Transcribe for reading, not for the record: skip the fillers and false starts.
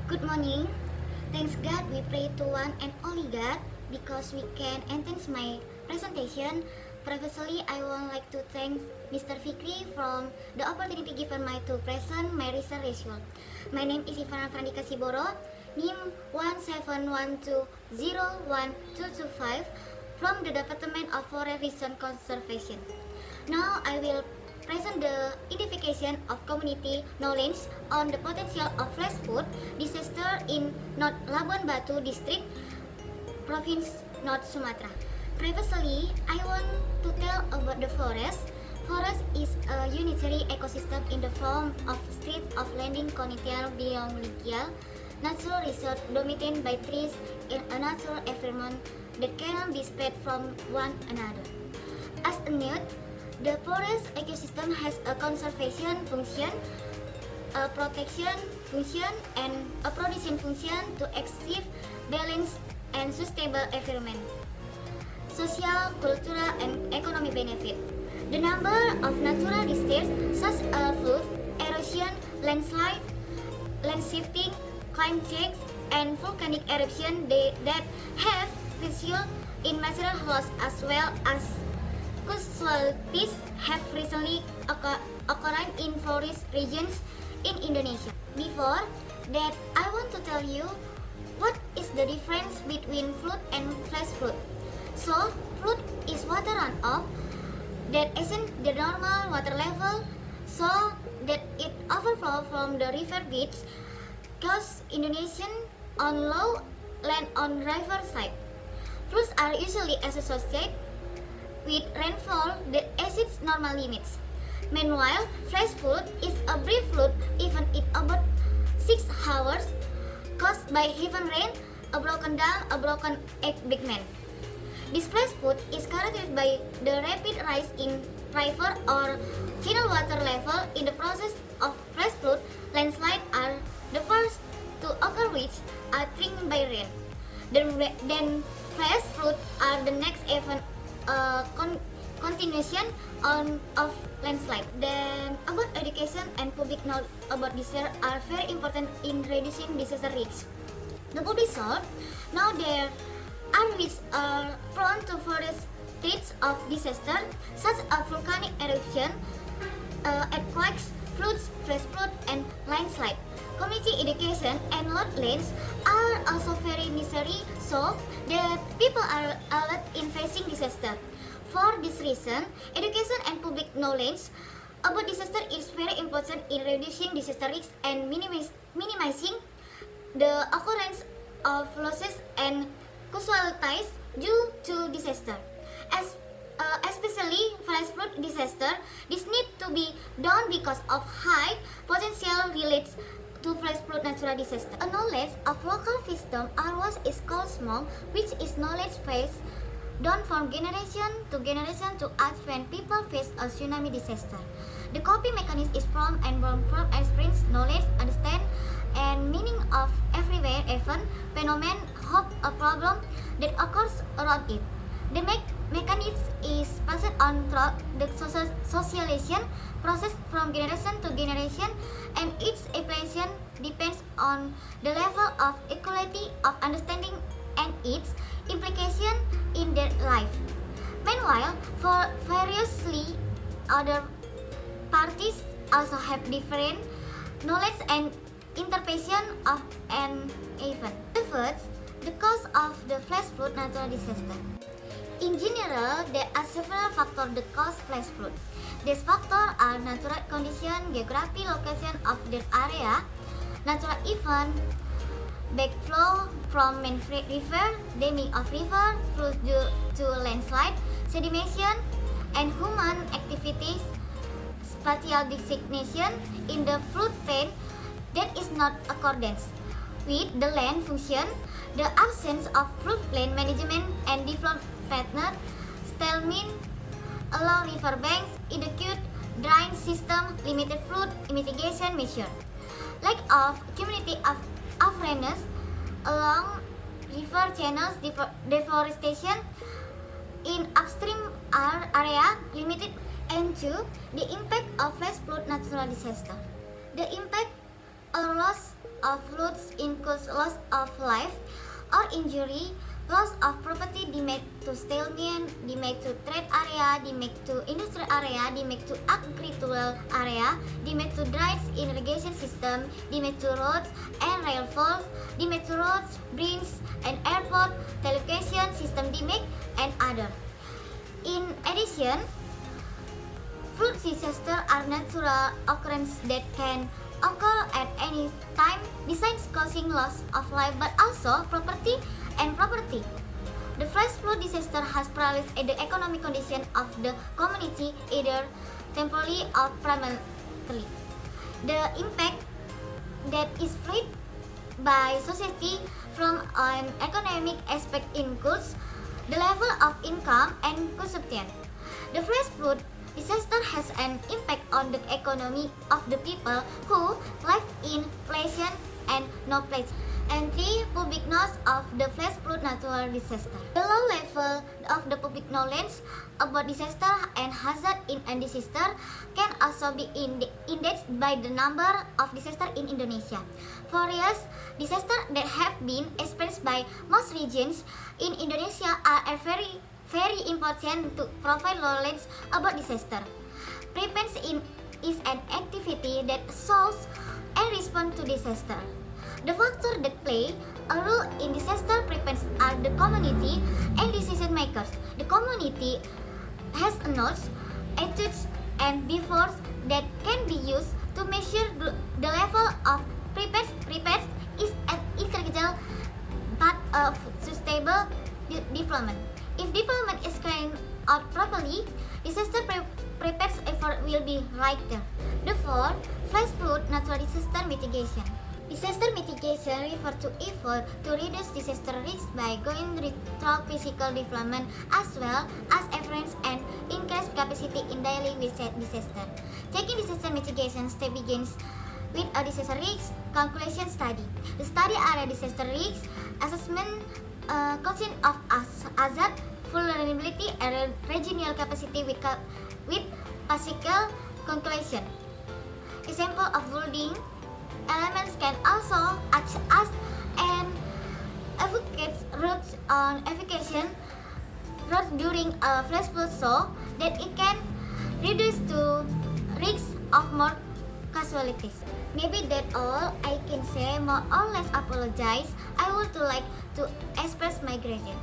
Good morning. Thanks God we pray to one and only God because we can enhance my presentation. Previously, I would like to thank Mr. Fikri from the opportunity given me to present my research result. My name is Ivana Frandika Siboro, NIM 171201225 from the Department of Forest Resource Conservation. Now I will present the identification of community knowledge on the potential of flash flood disaster in North Labuan Batu District, Province North Sumatra. Previously, I want to tell about the forest. Forest is a unitary ecosystem in the form of street of landing continental biological natural resource dominated by trees in a natural environment that cannot be spread from one another. As a note, the forest ecosystem has a conservation function, a protection function, and a production function to achieve balanced and sustainable environment, social, cultural, and economic benefit. The number of natural disasters such as flood, erosion, landslide, land shifting, climate change, and volcanic eruption that have resulted in material loss as well as casualties have recently occurred in forest regions in Indonesia. Before that, I want to tell you what is the difference between flood and flash flood. So, flood is water runoff that isn't the normal water level, so that it overflow from the river beds, cause inundation on low land on river side. Floods are usually associated with rainfall that exceeds normal limits. Meanwhile, flash flood is a brief flood even in about 6 hours caused by heavy rain, a broken dam, a broken embankment. This flash flood is characterized by the rapid rise in river or channel water level. In the process of flash flood, landslides are the first to occur, which are triggered by rain. Then flash flood are the next event, continuation of landslide. Then about education and public knowledge about disaster are very important in reducing disaster risk. The public should know there are which are prone to forest threats of disaster such as volcanic eruption, earthquakes, floods, flash flood, and landslide. Community education and lands are also very necessary so that people are alert in facing disaster. For this reason, education and public knowledge about disaster is very important in reducing disaster risk and minimizing the occurrence of losses and casualties due to disaster. Especially flash flood disaster, this need to be done because of high potential related to flash flood natural disaster. A knowledge of local wisdom or what is called smog, which is knowledge passed down from generation to generation to us when people face a tsunami disaster. The coping mechanism is from and born from experience, knowledge, understand, and meaning of everywhere event, phenomenon, hope, a problem that occurs around it. The mechanism is passed on through the socialization process from generation to generation, and its application depends on the level of equality of understanding and its implication in their life. Meanwhile, for variously other parties also have different knowledge and interpretation of an event. First, the cause of the flash flood natural disaster. In general, there are several factors that cause flash flood. These factors are natural condition, geography, location of the area, natural event, backflow from main river, damming of river, flood due to landslide, sedimentation, and human activities, spatial designation in the floodplain that is not accordance with the land function, the absence of floodplain management and development pattern, stalemate along river banks, inadequate drain system, limited flood mitigation measure, lack of community awareness along river channels, deforestation in upstream area limited, and 2. The impact of flash flood natural disaster. The impact or loss of floods includes loss of life or injury, loss of property damage to settlement, damage to trade area, damage to industrial area, damage to agricultural area, damage to drainage irrigation system, damage to roads and rail faults, damage to roads, bridges and airport, telecommunication system damage, and other. In addition, flood disasters are natural occurrences that can occur at any time, besides causing loss of life but also property and property. The flash flood disaster has paralyzed the economic condition of the community either temporarily or permanently. The impact that is felt by society from an economic aspect includes the level of income and consumption. The flash flood disaster has an impact on the economy of the people who live in places and no place. And 3. Public knowledge of the flash flood natural disaster. The low level of the public knowledge about disaster and hazard in a disaster can also be indexed by the number of disasters in Indonesia. For years, disasters that have been experienced by most regions in Indonesia are very important to provide knowledge about disaster. Prevention is an activity that solves and responds to disaster. The factors that play a role in disaster prevention are the community and decision makers. The community has knowledge, attitudes, and behaviors that can be used to measure the level of preparedness is an integral part of sustainable development. If development is carried out properly, disaster preparedness effort will be lighter. The fourth, flash flood natural disaster mitigation. Disaster mitigation refers to effort to reduce disaster risk by going through physical development as well as efforts and increase capacity in dealing with disaster. Taking disaster mitigation step begins with a disaster risk calculation study. The study area disaster risk assessment consists of hazard, vulnerability, and regional capacity with physical calculation. Example of building elements can also act as an advocate route on evacuation routes during a flash flood so that it can reduce the risk of more casualties. Maybe that's all I can say, more or less apologize. I would like to express my gratitude.